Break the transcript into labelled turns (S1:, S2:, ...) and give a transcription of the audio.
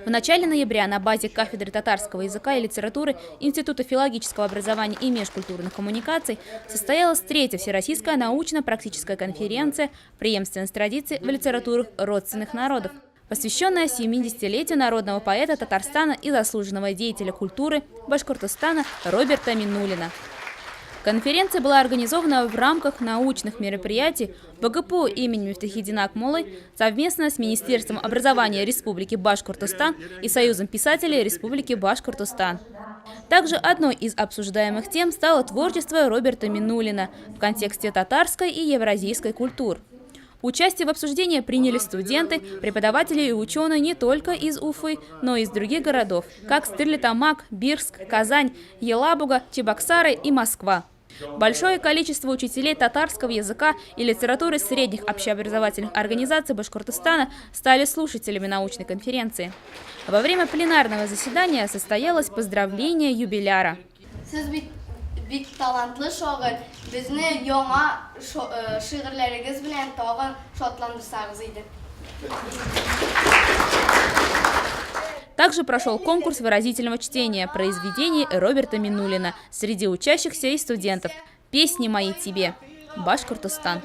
S1: В начале ноября на базе кафедры татарского языка и литературы Института филологического образования и межкультурных коммуникаций состоялась третья всероссийская научно-практическая конференция «Преемственность традиций в литературах родственных народов», посвященная 70-летию народного поэта Татарстана и заслуженного деятеля культуры Башкортостана Роберта Миннулина. Конференция была организована в рамках научных мероприятий БГПУ имени Мифтахиддина Акмоллы совместно с Министерством образования Республики Башкортостан и Союзом писателей Республики Башкортостан. Также одной из обсуждаемых тем стало творчество Роберта Миннулина в контексте татарской и евразийской культур. Участие в обсуждении приняли студенты, преподаватели и ученые не только из Уфы, но и из других городов, как Стерлитамак, Бирск, Казань, Елабуга, Чебоксары и Москва. Большое количество учителей татарского языка и литературы средних общеобразовательных организаций Башкортостана стали слушателями научной конференции. Во время пленарного заседания состоялось поздравление юбиляра.
S2: Бик талантлы шагыйрь, безне яңа шигырьләрегез белән тагын шатландырсагыз иде.
S1: Также прошел конкурс выразительного чтения произведений Роберта Миннулина среди учащихся и студентов. «Песни мои тебе. Башкортостан».